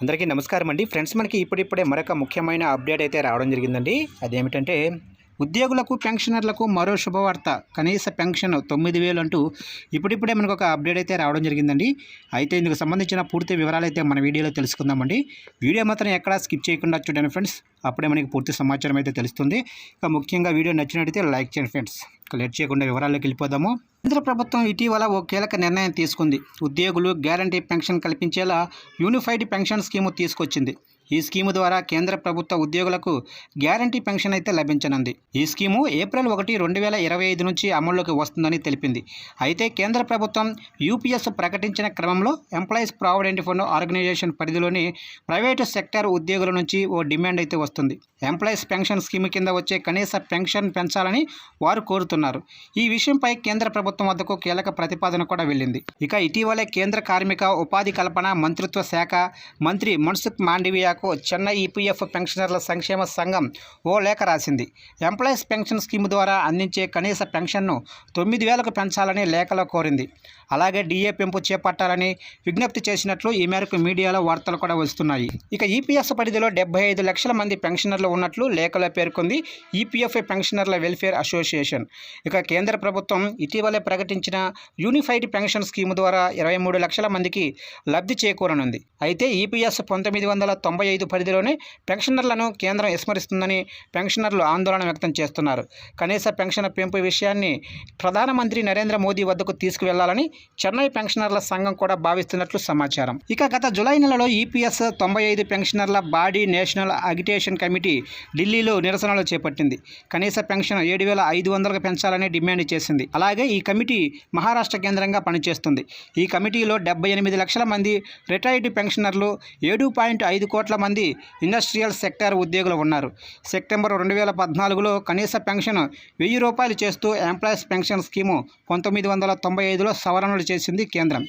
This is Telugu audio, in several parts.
అందరికీ నమస్కారం అండి ఫ్రెండ్స్. మనకి ఇప్పుడిప్పుడే మరొక ముఖ్యమైన అప్డేట్ అయితే రావడం జరిగిందండి. అదేమిటంటే ఉద్యోగులకు పెన్షనర్లకు మరో శుభవార్త. కనీస పెన్షన్ 9,000 అంటూ ఇప్పుడిప్పుడే మనకు ఒక అప్డేట్ అయితే రావడం జరిగిందండి. అయితే ఇందుకు సంబంధించిన పూర్తి వివరాలు అయితే మన వీడియోలో తెలుసుకుందామండి. వీడియో మాత్రం ఎక్కడా స్కిప్ చేయకుండా చూడండి ఫ్రెండ్స్. అప్పుడే మనకి పూర్తి సమాచారం అయితే తెలుస్తుంది. ఇక ముఖ్యంగా వీడియో నచ్చినట్టయితే లైక్ చేయండి ఫ్రెండ్స్. లేట్ చేయకుండా వివరాల్లోకి వెళ్ళిపోదాము. కేంద్ర ప్రభుత్వం ఇటీవల ఓ కీలక నిర్ణయం తీసుకుంది. ఉద్యోగులు గ్యారంటీ పెన్షన్ కల్పించేలా యూనిఫైడ్ పెన్షన్ స్కీము తీసుకొచ్చింది. ఈ స్కీము ద్వారా కేంద్ర ప్రభుత్వ ఉద్యోగులకు గ్యారంటీ పెన్షన్ అయితే లభించనుంది. ఈ స్కీము ఏప్రిల్ 1, 2025 నుంచి అమల్లోకి వస్తుందని తెలిపింది. అయితే కేంద్ర ప్రభుత్వం యూపీఎస్ ప్రకటించిన క్రమంలో ఎంప్లాయీస్ ప్రావిడెంట్ ఫండ్ ఆర్గనైజేషన్ పరిధిలోని ప్రైవేటు సెక్టార్ ఉద్యోగుల నుంచి ఓ డిమాండ్ అయితే వస్తుంది. ఎంప్లాయీస్ పెన్షన్ స్కీమ్ కింద వచ్చే కనీస పెన్షన్ పెంచాలని వారు కోరుతున్నారు. ఈ విషయంపై కేంద్ర ప్రభుత్వం వద్దకు కీలక ప్రతిపాదన కూడా వెళ్ళింది. ఇక ఇటీవలే కేంద్ర కార్మిక ఉపాధి కల్పన మంత్రిత్వ శాఖ మంత్రి మన్సుఖ్ మాండవీయాకు చెన్నై ఈపీఎఫ్ పెన్షనర్ల సంక్షేమ సంఘం ఓ లేఖ రాసింది. ఎంప్లాయీస్ పెన్షన్ స్కీమ్ ద్వారా అందించే కనీస పెన్షన్ను 9,000కు పెంచాలని లేఖలో కోరింది. అలాగే డిఏ పెంపు చేపట్టాలని విజ్ఞప్తి చేసినట్లు ఈ మేరకు మీడియాలో వార్తలు కూడా వస్తున్నాయి. ఇక ఈపీఎఫ్ పరిధిలో 75 లక్షల మంది పెన్షనర్లు ఉన్నట్లు లేఖలో పేర్కొంది ఈపీఎఫ్ పెన్షనర్ల వెల్ఫేర్ అసోసియేషన్. ఇక కేంద్ర ప్రభుత్వం ఇటీవలే ప్రకటించిన యూనిఫైడ్ పెన్షన్ స్కీమ్ ద్వారా 23 లక్షల మందికి లబ్ధి చేకూరనుంది. అయితే ఈపీఎస్ 1995 పరిధిలోనే పెన్షనర్లను కేంద్రం విస్మరిస్తుందని పెన్షనర్లు ఆందోళన వ్యక్తం చేస్తున్నారు. కనీస పెన్షన్ పెంపు విషయాన్ని ప్రధానమంత్రి నరేంద్ర మోదీ వద్దకు తీసుకువెళ్లాలని చెన్నై పెన్షనర్ల సంఘం కూడా భావిస్తున్నట్లు సమాచారం. ఇక గత జులై నెలలో ఈపీఎస్ 95 పెన్షనర్ల బాడీ నేషనల్ అగిటేషన్ కమిటీ ఢిల్లీలో నిరసనలు చేపట్టింది. కనీస పెన్షన్ 7,500కు పెంచాలని డిమాండ్ చేసింది. అలాగే ఈ కమిటీ మహారాష్ట్ర కేంద్రంగా పనిచేస్తుంది. ఈ కమిటీలో 78 లక్షల మంది రిటైర్డ్ పెన్షనర్లు, 7.5 కోట్ల మంది ఇండస్ట్రియల్ సెక్టార్ ఉద్యోగులు ఉన్నారు. సెప్టెంబర్ 2014లో కనీస పెన్షన్ ₹1,000 చేస్తూ ఎంప్లాయీస్ పెన్షన్ స్కీము 1995లో సవరణలు చేసింది కేంద్రం.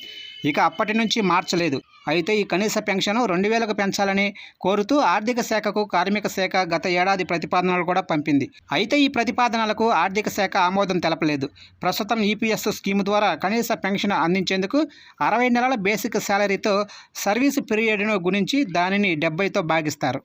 ఇక అప్పటి నుంచి మార్చలేదు. అయితే ఈ కనీస పెన్షన్ 2,000కు పెంచాలని కోరుతూ ఆర్థిక శాఖకు కార్మిక శాఖ గత ఏడాది ప్రతిపాదనలు కూడా పంపింది. అయితే ఈ ప్రతిపాదనలకు ఆర్థిక శాఖ ఆమోదం తెలపలేదు. ప్రస్తుతం ఈపీఎస్ స్కీమ్ ద్వారా కనీస పెన్షన్ అందించేందుకు 60 నెలల బేసిక్ శాలరీతో సర్వీస్ పీరియడ్ను గుణించి దానిని 70తో భాగిస్తారు.